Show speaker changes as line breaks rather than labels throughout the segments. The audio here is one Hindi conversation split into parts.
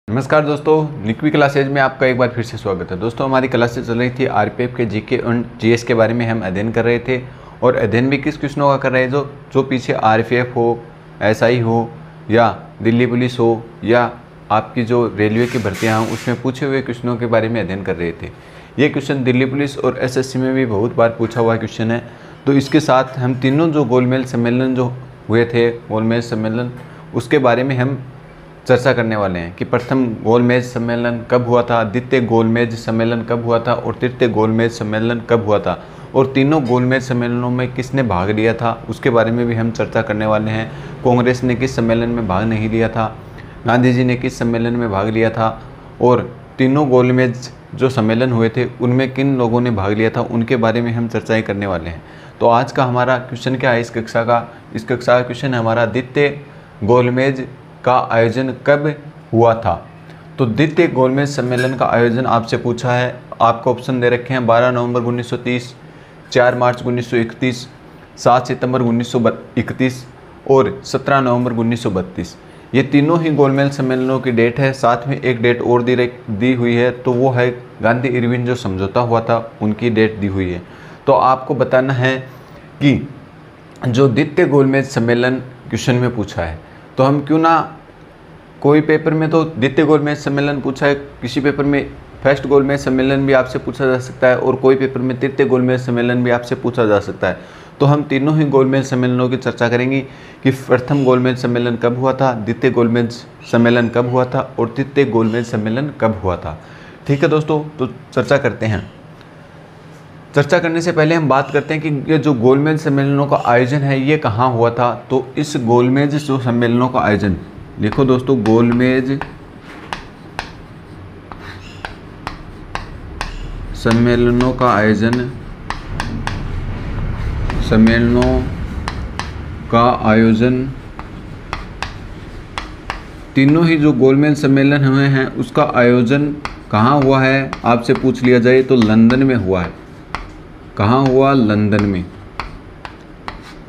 नमस्कार दोस्तों, लिक्वी क्लासेज में आपका एक बार फिर से स्वागत है। दोस्तों, हमारी क्लासेज चल रही थी आरपीएफ के जीके और जीएस के बारे में हम अध्ययन कर रहे थे और अध्ययन भी किस क्वेश्चनों का कर रहे हैं जो पीछे आरपीएफ हो, एसआई हो या दिल्ली पुलिस हो या आपकी जो रेलवे की भर्तियाँ हों उसमें पूछे हुए क्वेश्चनों के बारे में अध्ययन कर रहे थे। ये क्वेश्चन दिल्ली पुलिस और एसएससी में भी बहुत बार पूछा हुआ क्वेश्चन है। तो इसके साथ हम तीनों जो गोलमेज सम्मेलन जो हुए थे, गोलमेज सम्मेलन, उसके बारे में हम चर्चा करने वाले हैं कि प्रथम गोलमेज सम्मेलन कब हुआ था, द्वितीय गोलमेज सम्मेलन कब हुआ था और तृतीय गोलमेज सम्मेलन कब हुआ था और तीनों गोलमेज सम्मेलनों में किसने भाग लिया था उसके बारे में भी हम चर्चा करने वाले हैं। कांग्रेस ने किस सम्मेलन में भाग नहीं लिया था, गांधी जी ने किस सम्मेलन में भाग लिया था और तीनों गोलमेज जो सम्मेलन हुए थे उनमें किन लोगों ने भाग लिया था, उनके बारे में हम चर्चाएँ करने वाले हैं। तो आज का हमारा क्वेश्चन क्या है इस कक्षा का क्वेश्चन है हमारा, द्वितीय गोलमेज का आयोजन कब हुआ था। तो द्वितीय गोलमेज सम्मेलन का आयोजन आपसे पूछा है, आपको ऑप्शन दे रखे हैं 12 नवंबर 1930, 4 मार्च 1931, 7 सितंबर 1931 और 17 नवंबर 1932। ये तीनों ही गोलमेज सम्मेलनों की डेट है। साथ में एक डेट और दी हुई है, तो वो है गांधी इरविन जो समझौता हुआ था उनकी डेट दी हुई है। तो आपको बताना है कि जो द्वितीय गोलमेज सम्मेलन क्वेश्चन में पूछा है, तो हम क्यों ना, कोई पेपर में तो द्वितीय गोलमेज सम्मेलन पूछा है, किसी पेपर में फर्स्ट गोलमेज सम्मेलन भी आपसे पूछा जा सकता है और कोई पेपर में तृतीय गोलमेज सम्मेलन भी आपसे पूछा जा सकता है। तो हम तीनों ही गोलमेज सम्मेलनों की चर्चा करेंगे कि प्रथम गोलमेज सम्मेलन कब हुआ था, द्वितीय गोलमेज सम्मेलन कब हुआ था और तृतीय गोलमेज सम्मेलन कब हुआ था। ठीक है दोस्तों, तो चर्चा करते हैं। चर्चा करने से पहले हम बात करते हैं कि ये जो गोलमेज सम्मेलनों का आयोजन है ये कहाँ हुआ था। तो इस गोलमेज जो सम्मेलनों का आयोजन, लिखो दोस्तों, गोलमेज सम्मेलनों का आयोजन तीनों ही जो गोलमेज सम्मेलन हुए हैं उसका आयोजन कहाँ हुआ है आपसे पूछ लिया जाए तो लंदन में हुआ है। कहाँ हुआ? लंदन में।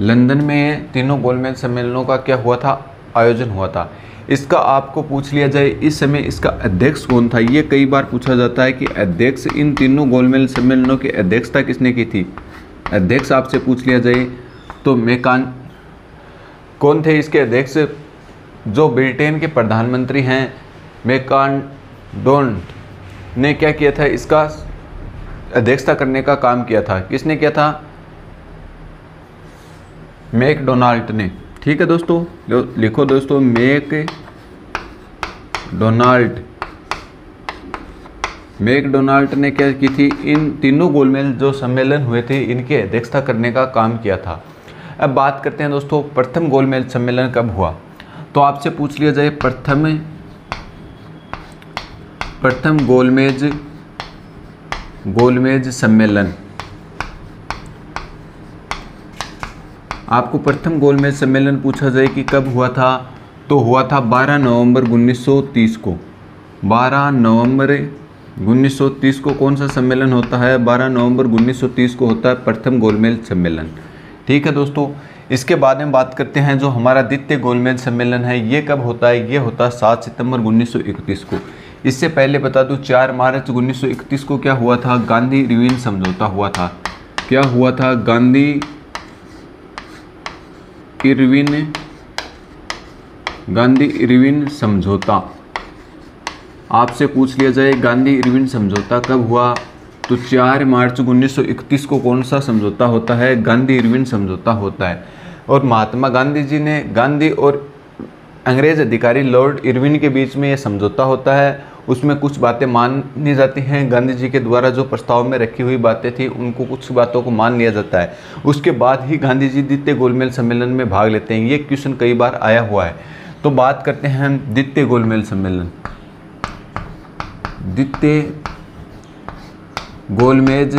लंदन में तीनों गोलमेज सम्मेलनों का क्या हुआ था? आयोजन हुआ था। इसका आपको पूछ लिया जाए इस समय इसका अध्यक्ष कौन था, ये कई बार पूछा जाता है कि अध्यक्ष, इन तीनों गोलमेज सम्मेलनों की अध्यक्षता किसने की थी। अध्यक्ष आपसे पूछ लिया जाए तो कौन थे इसके अध्यक्ष? जो ब्रिटेन के प्रधानमंत्री हैं मैकडोनाल्ड ने क्या किया था, इसका अध्यक्षता करने का काम किया था। किसने किया था? मैकडोनाल्ड ने। ठीक है दोस्तों, लिखो दोस्तों, मैकडोनाल्ड ने क्या की थी, इन तीनों गोलमेज जो सम्मेलन हुए थे इनकी अध्यक्षता करने का काम किया था। अब बात करते हैं दोस्तों प्रथम गोलमेज सम्मेलन कब हुआ। तो आपसे पूछ लिया जाए प्रथम गोलमेज सम्मेलन, आपको प्रथम गोलमेज सम्मेलन पूछा जाए कि कब हुआ था, तो हुआ था 12 नवंबर 1930 को। 12 नवंबर 1930 को कौन सा सम्मेलन होता है? 12 नवंबर 1930 को होता है प्रथम गोलमेज सम्मेलन। ठीक है दोस्तों, इसके बाद में बात करते हैं जो हमारा द्वितीय गोलमेज सम्मेलन है ये कब होता है। ये होता है 7 सितंबर 1931 को। इससे पहले बता दूं 4 मार्च 1931 को क्या हुआ था? गांधी इरविन समझौता हुआ था। क्या हुआ था? गांधी इरविन समझौता। आपसे पूछ लिया जाए गांधी इरविन समझौता कब हुआ, तो 4 मार्च 1931 को कौन सा समझौता होता है? गांधी इरविन समझौता होता है। और महात्मा गांधी जी ने, गांधी और अंग्रेज अधिकारी लॉर्ड इरविन के बीच में ये समझौता होता है। उसमें कुछ बातें मानी जाती हैं, गांधी जी के द्वारा जो प्रस्ताव में रखी हुई बातें थी उनको, कुछ बातों को मान लिया जाता है। उसके बाद ही गांधी जी द्वितीय गोलमेज सम्मेलन में भाग लेते हैं। ये क्वेश्चन कई बार आया हुआ है। तो बात करते हैं हम द्वितीय गोलमेज सम्मेलन। द्वितीय गोलमेज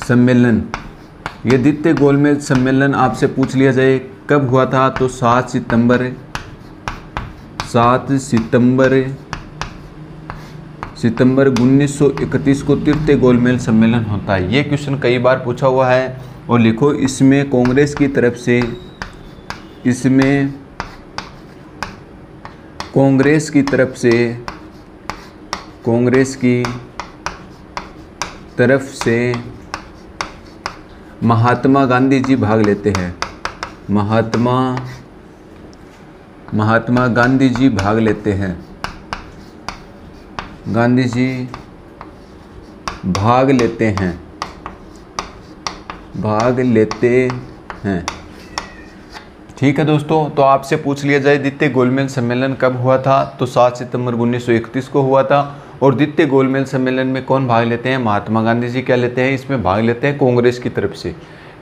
सम्मेलन, ये द्वितीय गोलमेज सम्मेलन आपसे पूछ लिया जाए कब हुआ था, तो 7 सितंबर 1931 को तृतीय गोलमेज सम्मेलन होता है। ये क्वेश्चन कई बार पूछा हुआ है। और लिखो, इसमें कांग्रेस की तरफ से इसमें कांग्रेस की तरफ से महात्मा गांधी जी भाग लेते हैं। महात्मा गांधी जी भाग लेते हैं। गांधी जी भाग लेते हैं। ठीक है दोस्तों, तो आपसे पूछ लिया जाए द्वितीय गोलमेज सम्मेलन कब हुआ था, तो 7 सितंबर 1931 को हुआ था। और द्वितीय गोलमेज सम्मेलन में कौन भाग लेते हैं, महात्मा गांधी जी क्या लेते हैं, इसमें भाग लेते हैं कांग्रेस की तरफ से।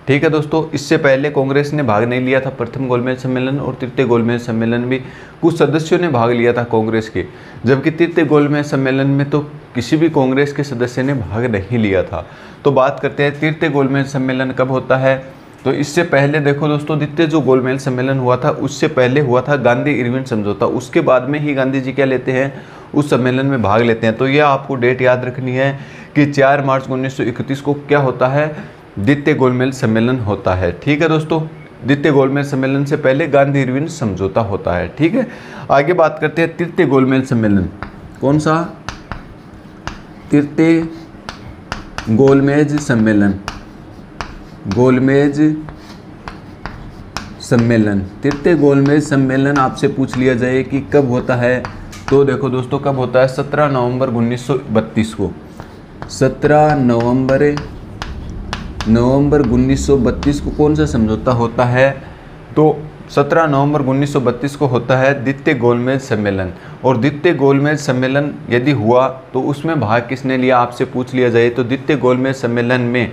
ठीक है दोस्तों, इससे पहले कांग्रेस ने भाग नहीं लिया था प्रथम गोलमेज सम्मेलन और तृतीय गोलमेज सम्मेलन भी कुछ सदस्यों ने भाग लिया था कांग्रेस के, जबकि तृतीय गोलमेज सम्मेलन में तो किसी भी कांग्रेस के सदस्य ने भाग नहीं लिया था। तो बात करते हैं तृतीय गोलमेज सम्मेलन कब होता है। तो इससे पहले देखो दोस्तों, द्वितीय जो गोलमेज सम्मेलन हुआ था उससे पहले हुआ था गांधी इरविन समझौता, उसके बाद में ही गांधी जी क्या लेते हैं, उस सम्मेलन में भाग लेते हैं। तो यह आपको डेट याद रखनी है कि 4 मार्च 1931 को क्या होता है, द्वितीय गोलमेज सम्मेलन होता है। ठीक है दोस्तों, द्वितीय गोलमेज सम्मेलन से पहले गांधी इरविन समझौता होता है। ठीक है, आगे बात करते हैं तृतीय गोलमेज सम्मेलन। कौन सा, तृतीय गोलमेज सम्मेलन। तृतीय गोलमेज सम्मेलन आपसे पूछ लिया जाए कि कब होता है, तो देखो दोस्तों कब होता है, 17 नवंबर 1932 को। 17 नवंबर 1932 को कौन सा समझौता होता है, तो 17 नवंबर 1932 को होता है द्वितीय गोलमेज सम्मेलन। और द्वितीय गोलमेज सम्मेलन यदि हुआ तो उसमें भाग किसने लिया, आपसे पूछ लिया जाए तो द्वितीय गोलमेज सम्मेलन में,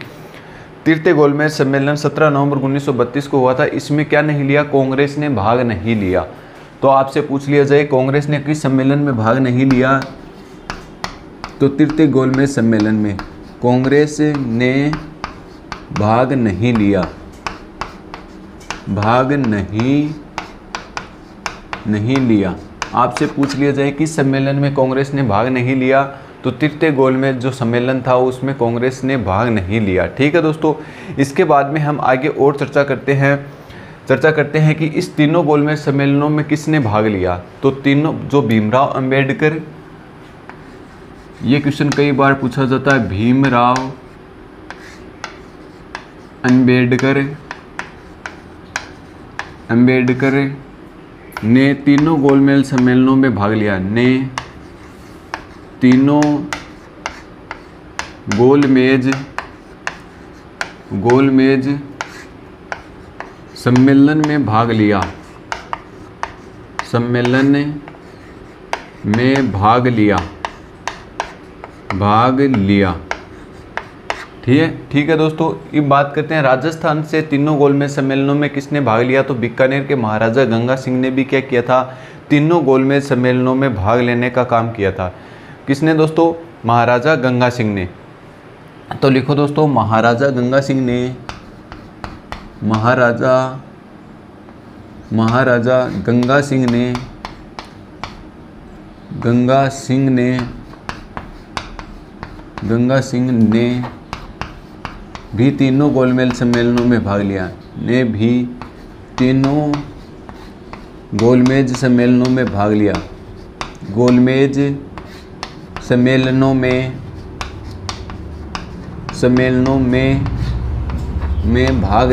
तृतीय गोलमेज सम्मेलन 17 नवंबर 1932 को हुआ था, इसमें क्या नहीं लिया, कांग्रेस ने भाग नहीं लिया। तो आपसे पूछ लिया जाए कांग्रेस ने किस सम्मेलन में भाग नहीं लिया, तो तृतीय गोलमेज सम्मेलन में कांग्रेस ने भाग नहीं लिया। आपसे पूछ लिया जाए किस सम्मेलन में कांग्रेस ने भाग नहीं लिया, तो तृतीय गोलमेज जो सम्मेलन था उसमें कांग्रेस ने भाग नहीं लिया। ठीक है दोस्तों, इसके बाद में हम आगे और चर्चा करते हैं कि इस तीनों गोलमेज सम्मेलनों में किसने भाग लिया। तो तीनों जो भीमराव अंबेडकर, ये क्वेश्चन कई बार पूछा जाता है, भीमराव अंबेडकर ने तीनों गोलमेज सम्मेलनों में भाग लिया। तीनों गोलमेज सम्मेलन में भाग लिया। ठीक है दोस्तों, अब बात करते हैं राजस्थान से तीनों गोलमेज सम्मेलनों में किसने भाग लिया, तो बीकानेर के महाराजा गंगा सिंह ने भी क्या किया था, तीनों गोलमेज सम्मेलनों में भाग लेने का काम किया था। किसने दोस्तों, महाराजा गंगा सिंह ने। तो लिखो दोस्तों, महाराजा गंगा सिंह ने भी तीनों गोलमेज सम्मेलनों में भाग लिया। गोलमेज सम्मेलनों में भाग लिया। गोलमेज सम्मेलनों में भाग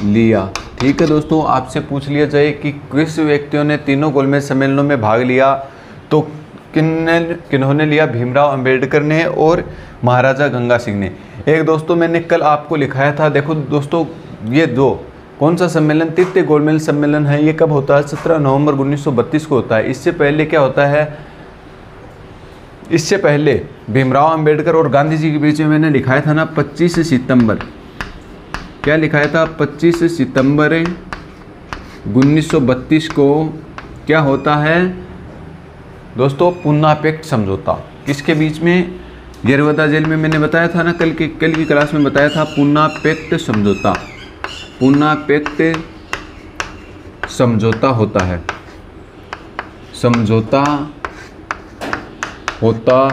लिया। ठीक है दोस्तों, आपसे पूछ लिया जाए कि किस व्यक्तियों ने तीनों गोलमेज सम्मेलनों में भाग लिया, तो किन्होंने लिया, भीमराव अंबेडकर ने और महाराजा गंगा सिंह ने। एक दोस्तों मैंने कल आपको लिखाया था, देखो दोस्तों ये दो कौन सा सम्मेलन, तृतीय गोलमेज सम्मेलन है, ये कब होता है, 17 नवंबर 1932 को होता है। इससे पहले क्या होता है, इससे पहले भीमराव अंबेडकर और गांधी जी के बीच में मैंने लिखाया था ना 25 सितंबर, क्या लिखाया था, 25 सितंबर 1932 को क्या होता है दोस्तों, पूना पैक्ट समझौता। किसके बीच में, यरवदा जेल में मैंने बताया था ना, कल की क्लास में बताया था, पूना पैक्ट समझौता होता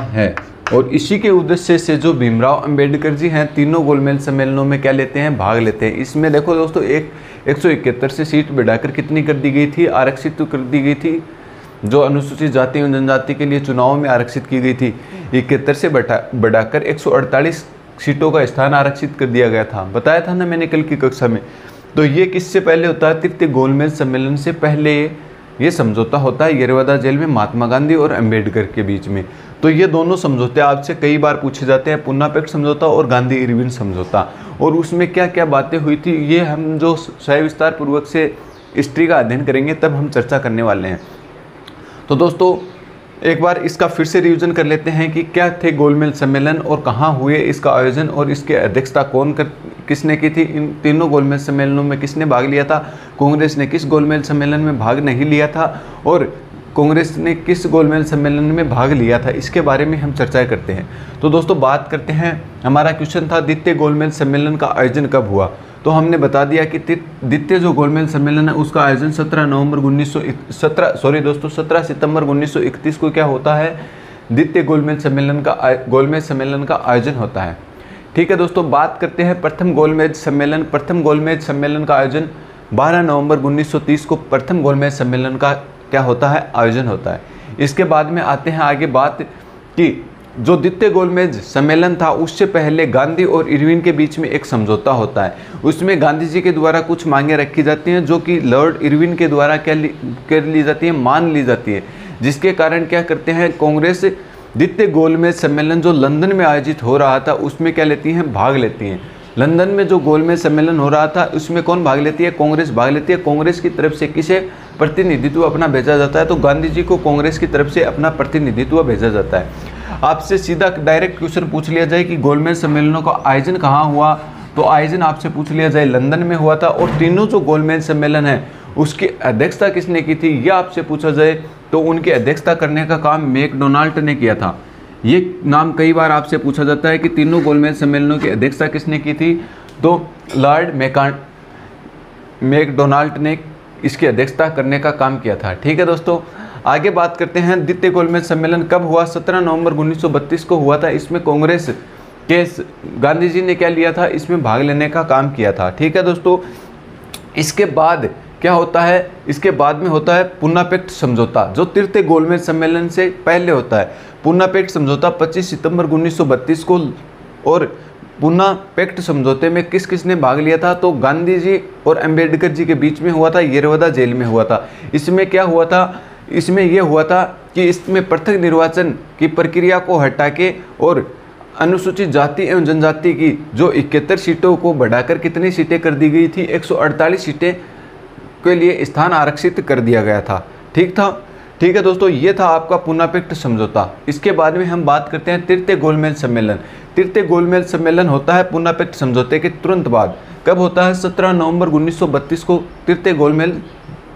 है। और इसी के उद्देश्य से जो भीमराव अंबेडकर जी हैं तीनों गोलमेज सम्मेलनों में क्या लेते हैं, भाग लेते हैं। इसमें देखो दोस्तों 171 से सीट बढ़ाकर कितनी कर दी गई थी, आरक्षित कर दी गई थी। जो अनुसूचित जाति एवं जनजाति के लिए चुनाव में आरक्षित की गई थी 71 से बढ़ाकर 148 सीटों का स्थान आरक्षित कर दिया गया था। बताया था ना मैंने कल की कक्षा में। तो ये किससे पहले होता है, तृतीय गोलमेज सम्मेलन से पहले ये समझौता होता है येरवडा जेल में महात्मा गांधी और अंबेडकर के बीच में। तो ये दोनों समझौते आपसे कई बार पूछे जाते हैं, पूना पैक्ट समझौता और गांधी इरविन समझौता। और उसमें क्या क्या बातें हुई थी ये हम जो सविस्तार पूर्वक से हिस्ट्री का अध्ययन करेंगे तब हम चर्चा करने वाले हैं। तो दोस्तों एक बार इसका फिर से रिवीजन कर लेते हैं कि क्या थे गोलमेज सम्मेलन और कहाँ हुए इसका आयोजन और इसके अध्यक्षता किसने की थी। इन तीनों गोलमेज सम्मेलनों में किसने भाग लिया था, कांग्रेस ने किस गोलमेज सम्मेलन में भाग नहीं लिया था और कांग्रेस ने किस गोलमेज सम्मेलन में भाग लिया था, इसके बारे में हम चर्चा करते हैं। तो दोस्तों बात करते हैं, हमारा क्वेश्चन था द्वितीय गोलमेज सम्मेलन का आयोजन कब हुआ। तो हमने बता दिया कि द्वितीय जो गोलमेज सम्मेलन है उसका आयोजन 17 सितंबर 1931 को क्या होता है, द्वितीय गोलमेज सम्मेलन का आयोजन होता है। ठीक है दोस्तों, बात करते हैं प्रथम गोलमेज सम्मेलन। प्रथम गोलमेज सम्मेलन का आयोजन 12 नवंबर 1930 को प्रथम गोलमेज सम्मेलन का क्या होता है, आयोजन होता है। इसके बाद में आते हैं आगे बात कि जो द्वितीय गोलमेज सम्मेलन था उससे पहले गांधी और इरविन के बीच में एक समझौता होता है। उसमें गांधी जी के द्वारा कुछ मांगे रखी जाती हैं जो कि लॉर्ड इरविन के द्वारा कर ली जाती है, मान ली जाती है, जिसके कारण क्या करते हैं कांग्रेस द्वितीय गोलमेज सम्मेलन जो लंदन में आयोजित हो रहा था उसमें क्या लेती हैं, भाग लेती हैं। लंदन में जो गोलमेज सम्मेलन हो रहा था उसमें कौन भाग लेती है, कांग्रेस भाग लेती है। कांग्रेस की तरफ से किसे प्रतिनिधित्व अपना भेजा जाता है, तो गांधी जी को कांग्रेस की तरफ से अपना प्रतिनिधित्व भेजा जाता है। आपसे सीधा डायरेक्ट क्वेश्चन पूछ लिया जाए कि गोलमेज सम्मेलनों का आयोजन कहाँ हुआ, तो आयोजन आपसे पूछ लिया जाए लंदन में हुआ था। और तीनों जो गोलमेज सम्मेलन है उसकी अध्यक्षता किसने की थी, यह आपसे पूछा जाए तो उनकी अध्यक्षता करने का काम मैकडोनाल्ड ने किया था। ये नाम कई बार आपसे पूछा जाता है कि तीनों गोलमेज सम्मेलनों की अध्यक्षता किसने की थी, तो लॉर्ड मैकडोनाल्ड ने इसकी अध्यक्षता करने का काम किया था। ठीक है दोस्तों, आगे बात करते हैं द्वितीय गोलमेज सम्मेलन कब हुआ, 17 नवंबर 1932 को हुआ था। इसमें कांग्रेस के गांधी जी ने क्या लिया था, इसमें भाग लेने का काम किया था। ठीक है दोस्तों, इसके बाद क्या होता है, इसके बाद में होता है पूना पैक्ट समझौता जो तृतीय गोलमेज सम्मेलन से पहले होता है। पूना पैक्ट समझौता 25 सितंबर 1932 को, और पूना पैक्ट समझौते में किस किसने भाग लिया था, तो गांधी जी और अंबेडकर जी के बीच में हुआ था, येरवडा जेल में हुआ था। इसमें क्या हुआ था, इसमें यह हुआ था कि इसमें पृथक निर्वाचन की प्रक्रिया को हटा के और अनुसूचित जाति एवं जनजाति की जो 71 सीटों को बढ़ाकर कितनी सीटें कर दी गई थी, 148 सीटें के लिए स्थान आरक्षित कर दिया गया था। ठीक है दोस्तों, ये था आपका पूना पैक्ट समझौता। इसके बाद में हम बात करते हैं तृतीय गोलमेज सम्मेलन। तृतीय गोलमेज सम्मेलन होता है पूना पैक्ट समझौते के तुरंत बाद। कब होता है, 17 नवंबर 1932 को तृतीय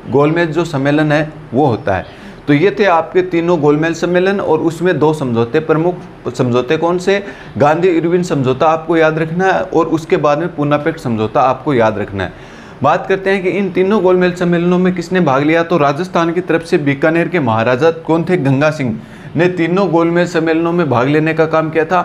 गोलमेज जो सम्मेलन है वो होता है। तो ये थे आपके तीनों गोलमेज सम्मेलन और उसमें दो समझौते, प्रमुख समझौते कौन से, गांधी इरविन समझौता आपको याद रखना है और उसके बाद में पूना पैक्ट समझौता आपको याद रखना है। बात करते हैं कि इन तीनों गोलमेज सम्मेलनों में किसने भाग लिया, तो राजस्थान की तरफ से बीकानेर के महाराजा कौन थे, गंगा सिंह ने तीनों गोलमेज सम्मेलनों में भाग लेने का काम किया था।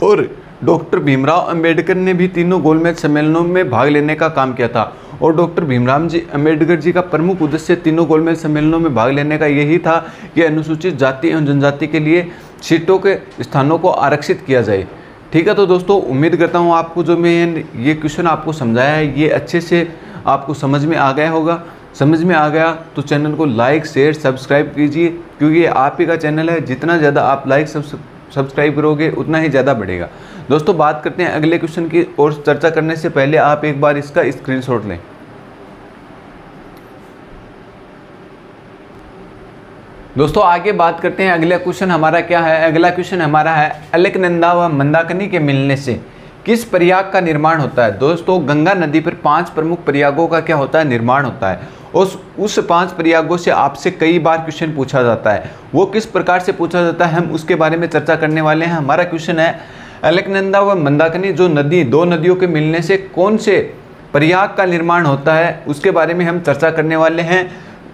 और डॉक्टर भीमराव अंबेडकर ने भी तीनों गोलमेज सम्मेलनों में भाग लेने का काम किया था। और डॉक्टर भीमराव जी अंबेडकर जी का प्रमुख उद्देश्य तीनों गोलमेज सम्मेलनों में भाग लेने का यही था कि अनुसूचित जाति एवं जनजाति के लिए सीटों के स्थानों को आरक्षित किया जाए। ठीक है, तो दोस्तों उम्मीद करता हूँ आपको जो मैं ये क्वेश्चन आपको समझाया है ये अच्छे से आपको समझ में आ गया होगा। समझ में आ गया तो चैनल को लाइक शेयर सब्सक्राइब कीजिए, क्योंकि ये आप ही का चैनल है। जितना ज़्यादा आप लाइक सब्सक्राइब करोगे उतना ही ज़्यादा बढ़ेगा। दोस्तों बात करते हैं अगले क्वेश्चन की और चर्चा करने से पहले आप एक बार इसका स्क्रीनशॉट लें। दोस्तों आगे बात करते हैं, अगला क्वेश्चन हमारा क्या है। अगला क्वेश्चन हमारा है अलकनंदा व मंदाकिनी के मिलने से किस प्रयाग का निर्माण होता है। दोस्तों गंगा नदी पर 5 प्रमुख प्रयागों का क्या होता है, निर्माण होता है। उस 5 प्रयागों से आपसे कई बार क्वेश्चन पूछा जाता है। वो किस प्रकार से पूछा जाता है हम उसके बारे में चर्चा करने वाले हैं। हमारा क्वेश्चन है अलकनंदा व मंदाकिनी जो दो नदियों के मिलने से कौन से प्रयाग का निर्माण होता है उसके बारे में हम चर्चा करने वाले हैं।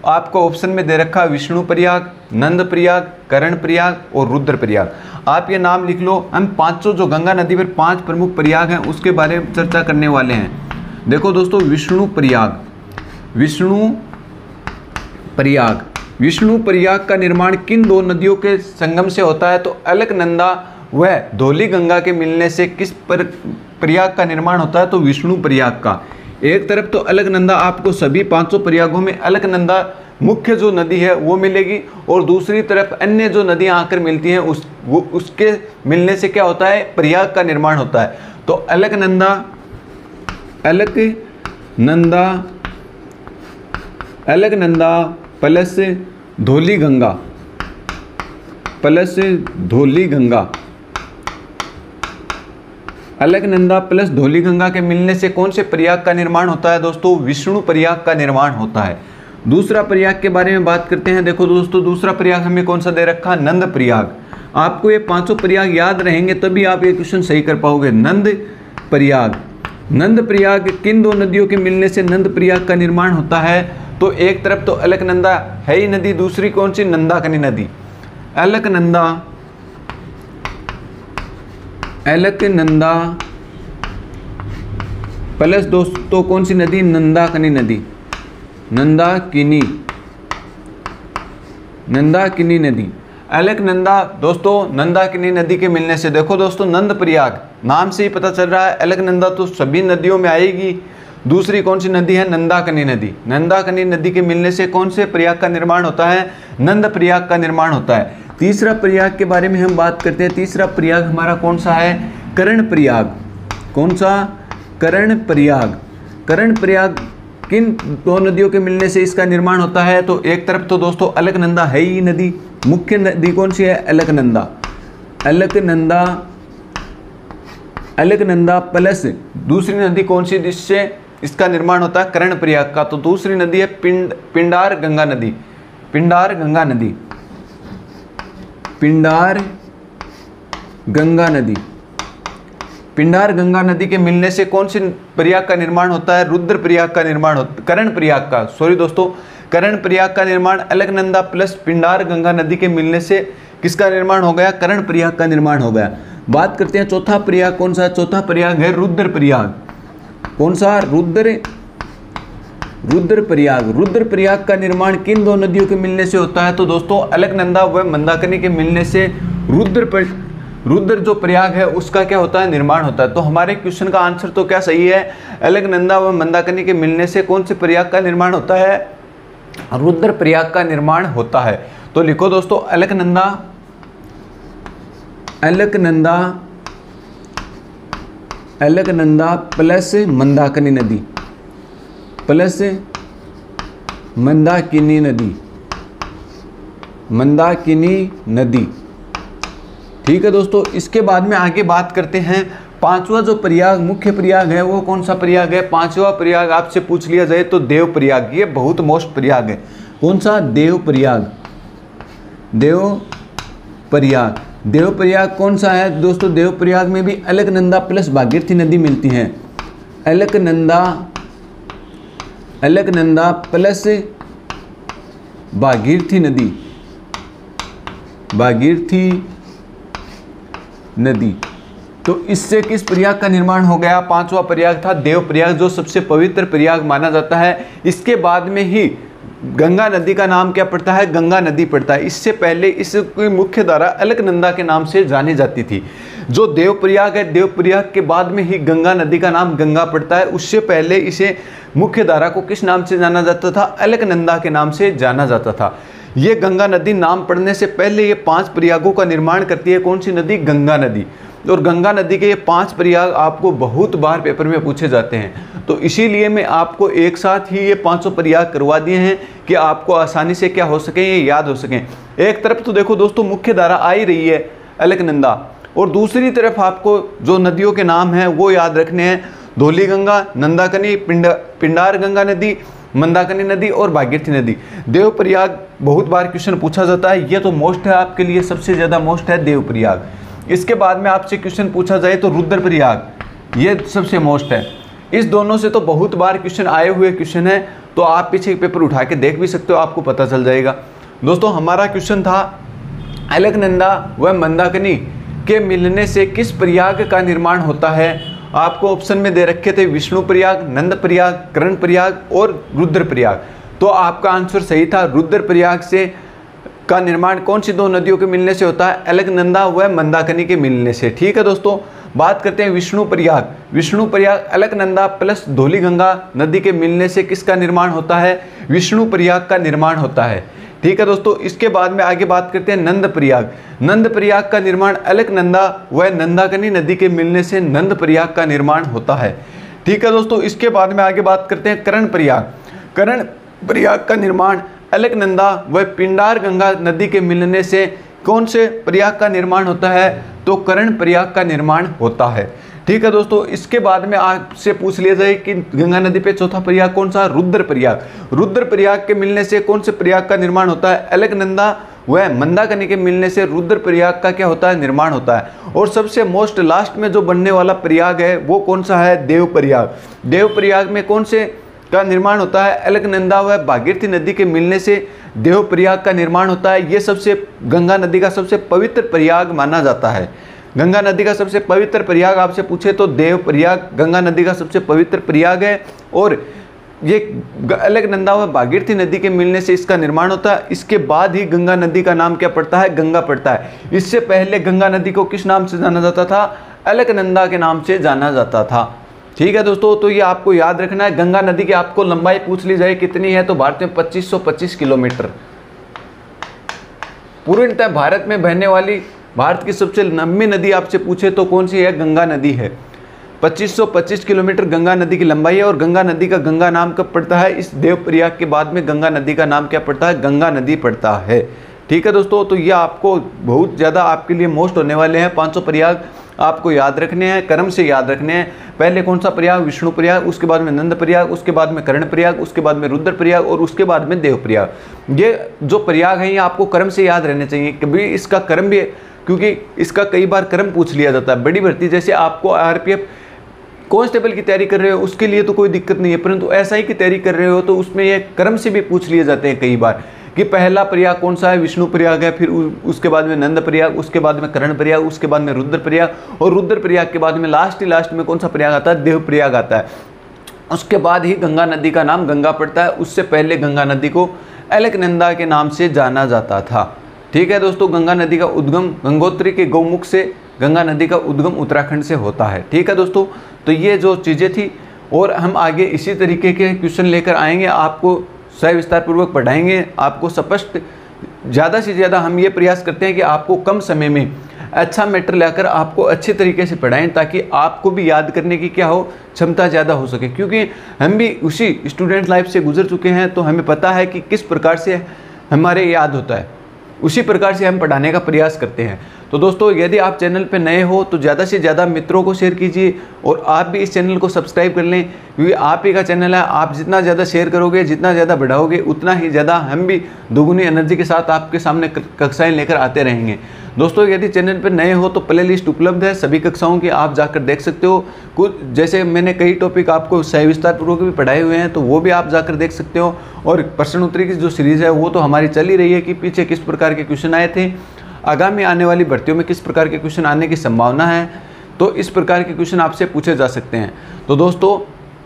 आपको ऑप्शन में दे रखा है विष्णु प्रयाग, नंद प्रयाग, कर्ण प्रयाग और रुद्र प्रयाग। आप ये नाम लिख लो। हम पांचों जो गंगा नदी पर 5 प्रमुख प्रयाग हैं उसके बारे में चर्चा करने वाले हैं। देखो दोस्तों, विष्णु प्रयाग, विष्णु प्रयाग, विष्णु प्रयाग का निर्माण किन 2 नदियों के संगम से होता है? तो अलकनंदा व धौली गंगा के मिलने से किस प्रयाग का निर्माण होता है? तो विष्णु प्रयाग का। एक तरफ तो अलकनंदा, आपको सभी 500 प्रयागों में अलकनंदा मुख्य जो नदी है वो मिलेगी, और दूसरी तरफ अन्य जो नदियां आकर मिलती हैं उसके मिलने से क्या होता है? प्रयाग का निर्माण होता है। तो Alaknanda, Alaknanda, Alaknanda plus Dhauli Ganga, plus Dhauli Ganga, Alaknanda plus Dhauli Ganga के मिलने से कौन से प्रयाग का निर्माण होता है? दोस्तों, विष्णु प्रयाग का निर्माण होता है। दूसरा प्रयाग के बारे में बात करते हैं। देखो दोस्तों, दूसरा प्रयाग हमें कौन सा दे रखा? नंद प्रयाग। आपको ये 500 प्रयाग याद रहेंगे तभी आप ये क्वेश्चन सही कर पाओगे। नंद प्रयाग, नंद प्रयाग किन 2 नदियों के मिलने से नंद प्रयाग का निर्माण होता है? तो एक तरफ तो अलकनंदा है ही नदी, दूसरी कौन सी? नंदाकनी नदी। अलकनंदा, अलकनंदा प्लस दोस्तों कौन सी नदी? नंदाकनी नदी, नंदाकिनी, नंदाकिनी नदी। अलकनंदा दोस्तों नंदाकिनी नदी के मिलने से, देखो दोस्तों, नंद प्रयाग नाम से ही पता चल रहा है अलकनंदा तो सभी नदियों में आएगी। दूसरी कौन सी नदी है? नंदाकनी नदी। नंदाकनी नदी के मिलने से कौन से प्रयाग का निर्माण होता है? नंद प्रयाग का निर्माण होता है। तीसरा प्रयाग के बारे में हम बात करते हैं। तीसरा प्रयाग हमारा कौन सा है? कर्ण प्रयाग। कौन सा? कर्ण प्रयाग। कर्ण प्रयाग किन 2 नदियों के मिलने से इसका निर्माण होता है? तो एक तरफ तो दोस्तों अलकनंदा है ही नदी, मुख्य नदी कौन सी है? अलकनंदा, अलकनंदा, अलकनंदा प्लस दूसरी नदी कौन सी जिससे इसका निर्माण होता है? कर्ण प्रयाग का। तो दूसरी नदी है पिंडार गंगा नदी, पिंडार गंगा नदी, पिंडार गंगा नदी। पिंडार गंगा नदी के मिलने से कौन सी प्रयाग का निर्माण होता है? रुद्र प्रयाग का निर्माण होता, कर्ण प्रयाग का, सॉरी दोस्तों, कर्ण प्रयाग का निर्माण अलकनंदा प्लस पिंडार गंगा नदी के मिलने से किसका निर्माण हो गया? कर्ण प्रयाग का निर्माण हो गया। बात करते हैं चौथा प्रयाग कौन सा? चौथा प्रयाग है रुद्र प्रयाग। कौन सा? रुद्र, रुद्र प्रयाग। रुद्र प्रयाग का निर्माण किन 2 नदियों के मिलने से होता है? तो दोस्तों अलकनंदा व मंदाकिनी के मिलने से रुद्र जो प्रयाग है उसका क्या होता है? निर्माण होता है। तो हमारे क्वेश्चन का आंसर तो क्या सही है? अलकनंदा व मंदाकिनी के मिलने से कौन से प्रयाग का निर्माण होता है? रुद्र प्रयाग का निर्माण होता है। तो लिखो दोस्तों, अलकनंदा, अलकनंदा, अलकनंदा प्लस मंदाकिनी नदी, प्लस मंदाकिनी नदी, मंदाकिनी नदी। ठीक है दोस्तों, इसके बाद में आगे बात करते हैं। 5वां जो प्रयाग, मुख्य प्रयाग है वो कौन सा प्रयाग है? 5वां प्रयाग आपसे पूछ लिया जाए तो देव प्रयाग। ये बहुत मोस्ट प्रयाग है। कौन सा? देव प्रयाग, देव प्रयाग। देव प्रयाग कौन सा है दोस्तों? देव प्रयाग में भी अलकनंदा प्लस भागीरथी नदी मिलती हैं। अलकनंदा, अलकनंदा प्लस भागीरथी नदी, भागीरथी नदी। तो इससे किस प्रयाग का निर्माण हो गया? 5वां प्रयाग था देव प्रयाग, जो सबसे पवित्र प्रयाग माना जाता है। इसके बाद में ही गंगा नदी का नाम क्या पड़ता है? गंगा नदी पड़ता है। इससे पहले इसकी मुख्य धारा अलकनंदा के नाम से जानी जाती थी। जो देव प्रयाग है, देव प्रयाग के बाद में ही गंगा नदी का नाम गंगा पड़ता है। उससे पहले इसे मुख्य धारा को किस नाम से जाना जाता था? अलकनंदा के नाम से जाना जाता था। ये गंगा नदी नाम पड़ने से पहले ये 5 प्रयागों का निर्माण करती है। कौन सी नदी? गंगा नदी। और गंगा नदी के ये 5 प्रयाग आपको बहुत बार पेपर में पूछे जाते हैं। तो इसीलिए मैं आपको एक साथ ही ये 500 प्रयाग करवा दिए हैं कि आपको आसानी से क्या हो सके, ये याद हो सकें। एक तरफ तो देखो दोस्तों मुख्य धारा आ ही रही है अलकनंदा, और दूसरी तरफ आपको जो नदियों के नाम हैं वो याद रखने हैं। धौली गंगा, नंदाकनी, पिंडार गंगा नदी, मंदाकिनी नदी और भागीरथी नदी। देव प्रयाग बहुत बार क्वेश्चन पूछा जाता है। ये तो मोस्ट है आपके लिए, सबसे ज़्यादा मोस्ट है देव प्रयाग। इसके बाद में आपसे क्वेश्चन पूछा जाए तो रुद्र प्रयाग, ये सबसे मोस्ट है। इस दोनों से तो बहुत बार क्वेश्चन आए हुए क्वेश्चन है। तो आप पीछे पेपर उठा के देख भी सकते हो, आपको पता चल जाएगा। दोस्तों हमारा क्वेश्चन था अलकनंदा व मंदाकिनी के मिलने से किस प्रयाग का निर्माण होता है। आपको ऑप्शन में दे रखे थे विष्णु प्रयाग, नंद प्रयाग, कर्ण प्रयाग और रुद्र प्रयाग। तो आपका आंसर सही था, रुद्र प्रयाग से का निर्माण कौन सी दो नदियों के मिलने से होता है, अलकनंदा व मंदाकिनी के मिलने से। ठीक है दोस्तों, बात करते हैं विष्णु प्रयाग। विष्णु प्रयाग अलकनंदा प्लस धौलीगंगा नदी के मिलने से किसका निर्माण होता है, विष्णु प्रयाग का निर्माण होता है। ठीक है दोस्तों, इसके बाद में आगे बात करते हैं नंद प्रयाग। नंद प्रयाग का निर्माण अलकनंदा व मंदाकिनी नदी के मिलने से नंद प्रयाग का निर्माण होता है। ठीक है दोस्तों, इसके बाद में आगे बात करते हैं कर्ण प्रयाग। कर्ण प्रयाग का निर्माण अलकनंदा व पिंडार गंगा नदी के मिलने से कौन से प्रयाग का निर्माण होता है, तो कर्ण प्रयाग का निर्माण होता है। ठीक है दोस्तों, इसके बाद में आपसे पूछ लिया जाए कि गंगा नदी पे चौथा प्रयाग कौन सा, रुद्र प्रयाग। रुद्र प्रयाग के मिलने से कौन से प्रयाग का निर्माण होता है, अलकनंदा व मंदाकिनी के मिलने से रुद्र प्रयाग का क्या होता है, निर्माण होता है। और सबसे मोस्ट लास्ट में जो बनने वाला प्रयाग है वो कौन सा है, देव प्रयाग। देव प्रयाग में कौन से का निर्माण होता है, अलकनंदा व भागीरथी नदी के मिलने से देव प्रयाग का निर्माण होता है। ये सबसे गंगा नदी का सबसे पवित्र प्रयाग माना जाता है। गंगा नदी का सबसे पवित्र प्रयाग आपसे पूछे तो देव प्रयाग गंगा नदी का सबसे पवित्र प्रयाग है। और ये अलकनंदा व भागीरथी नदी के मिलने से इसका निर्माण होता है। इसके बाद ही गंगा नदी का नाम क्या पड़ता है, गंगा पड़ता है। इससे पहले गंगा नदी को किस नाम से जाना जाता था, अलकनंदा के नाम से जाना जाता था। ठीक है दोस्तों, तो ये आपको याद रखना है। गंगा नदी की आपको लंबाई पूछ ली जाए कितनी है, तो भारत में 2525 किलोमीटर। पूर्णतः भारत में बहने वाली भारत की सबसे लंबी नदी आपसे पूछे तो कौन सी है, गंगा नदी है। 2525 किलोमीटर गंगा नदी की लंबाई है। और गंगा नदी का गंगा नाम कब पड़ता है, इस देव प्रयाग के बाद में गंगा नदी का नाम क्या पड़ता है, गंगा नदी पड़ता है। ठीक है दोस्तों, तो ये आपको बहुत ज़्यादा आपके लिए मोस्ट होने वाले हैं। 500 प्रयाग आपको याद रखने हैं, क्रम से याद रखने हैं। पहले कौन सा प्रयाग, विष्णु प्रयाग, उसके बाद में नंद प्रयाग, उसके बाद में कर्ण प्रयाग, उसके बाद में रुद्र प्रयाग और उसके बाद में देव प्रयाग। ये जो प्रयाग हैं ये आपको क्रम से याद रहने चाहिए। कभी इसका क्रम भी, क्योंकि इसका कई बार क्रम पूछ लिया जाता है। बड़ी भर्ती जैसे आपको आरपीएफ कांस्टेबल की तैयारी कर रहे हो उसके लिए तो कोई दिक्कत नहीं है, परंतु एसआई की तैयारी कर रहे हो तो उसमें ये क्रम से भी पूछ लिए जाते हैं कई बार कि पहला प्रयाग कौन सा है, विष्णु प्रयाग है, फिर उसके बाद में नंद प्रयाग, उसके बाद में कर्ण प्रयाग, उसके बाद में रुद्र प्रयाग और रुद्र प्रयाग के बाद में लास्ट में कौन सा प्रयाग आता है, देव प्रयाग आता है। उसके बाद ही गंगा नदी का नाम गंगा पड़ता है। उससे पहले गंगा नदी को अलकनंदा के नाम से जाना जाता था। ठीक है दोस्तों, गंगा नदी का उद्गम गंगोत्री के गौमुख से, गंगा नदी का उद्गम उत्तराखंड से होता है। ठीक है दोस्तों, तो ये जो चीज़ें थी और हम आगे इसी तरीके के क्वेश्चन लेकर आएंगे, आपको सविस्तार पूर्वक पढ़ाएंगे, आपको स्पष्ट ज़्यादा से ज़्यादा हम ये प्रयास करते हैं कि आपको कम समय में अच्छा मैटर लाकर आपको अच्छे तरीके से पढ़ाएं ताकि आपको भी याद करने की क्या हो, क्षमता ज़्यादा हो सके। क्योंकि हम भी उसी स्टूडेंट लाइफ से गुजर चुके हैं तो हमें पता है कि किस प्रकार से हमारे याद होता है, उसी प्रकार से हम पढ़ाने का प्रयास करते हैं। तो दोस्तों, यदि आप चैनल पर नए हो तो ज़्यादा से ज़्यादा मित्रों को शेयर कीजिए और आप भी इस चैनल को सब्सक्राइब कर लें, क्योंकि आप ही का चैनल है। आप जितना ज़्यादा शेयर करोगे, जितना ज़्यादा बढ़ाओगे, उतना ही ज़्यादा हम भी दोगुनी एनर्जी के साथ आपके सामने कक्षाएं लेकर आते रहेंगे। दोस्तों, यदि चैनल पर नए हो तो प्ले लिस्ट उपलब्ध है सभी कक्षाओं की, आप जाकर देख सकते हो। कुछ जैसे मैंने कई टॉपिक आपको सविस्तार पूर्वक भी पढ़ाए हुए हैं तो वो भी आप जाकर देख सकते हो। और प्रश्न उत्तरी की जो सीरीज़ है वो तो हमारी चल ही रही है कि पीछे किस प्रकार के क्वेश्चन आए थे, आगामी आने वाली भर्तियों में किस प्रकार के क्वेश्चन आने की संभावना है, तो इस प्रकार के क्वेश्चन आपसे पूछे जा सकते हैं। तो दोस्तों,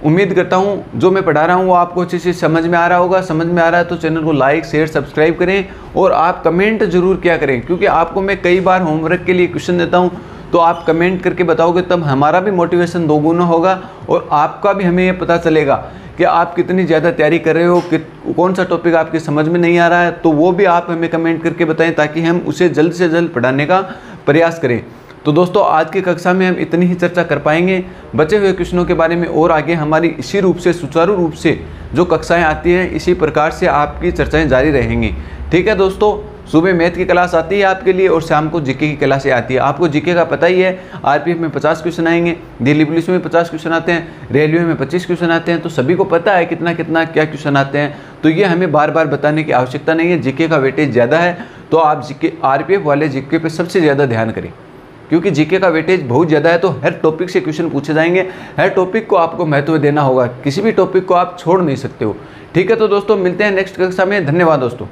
उम्मीद करता हूँ जो मैं पढ़ा रहा हूँ वो आपको अच्छे से समझ में आ रहा होगा। समझ में आ रहा है तो चैनल को लाइक, शेयर, सब्सक्राइब करें और आप कमेंट जरूर क्या करें, क्योंकि आपको मैं कई बार होमवर्क के लिए क्वेश्चन देता हूँ तो आप कमेंट करके बताओगे तब हमारा भी मोटिवेशन दोगुना होगा और आपका भी हमें ये पता चलेगा कि आप कितनी ज़्यादा तैयारी कर रहे हो, कि कौन सा टॉपिक आपके समझ में नहीं आ रहा है, तो वो भी आप हमें कमेंट करके बताएं ताकि हम उसे जल्द से जल्द पढ़ाने का प्रयास करें। तो दोस्तों, आज की कक्षा में हम इतनी ही चर्चा कर पाएंगे। बचे हुए क्वेश्चनों के बारे में और आगे हमारी इसी रूप से सुचारू रूप से जो कक्षाएं आती हैं इसी प्रकार से आपकी चर्चाएं जारी रहेंगी। ठीक है दोस्तों, सुबह मैथ की क्लास आती है आपके लिए और शाम को जीके की क्लासें आती है। आपको जीके का पता ही है, आरपीएफ में 50 क्वेश्चन आएंगे, दिल्ली पुलिस में 50 क्वेश्चन आते हैं, रेलवे में 25 क्वेश्चन आते हैं, तो सभी को पता है कितना कितना क्या क्वेश्चन आते हैं। तो ये हमें बार बार बताने की आवश्यकता नहीं है। जीके का वेटेज ज़्यादा है तो आप जीके आरपीएफ वाले जीके पर सबसे ज़्यादा ध्यान करें, क्योंकि जीके का वेटेज बहुत ज़्यादा है। तो हर टॉपिक से क्वेश्चन पूछे जाएंगे, हर टॉपिक को आपको महत्व देना होगा, किसी भी टॉपिक को आप छोड़ नहीं सकते हो। ठीक है, तो दोस्तों मिलते हैं नेक्स्ट कक्षा में। धन्यवाद दोस्तों।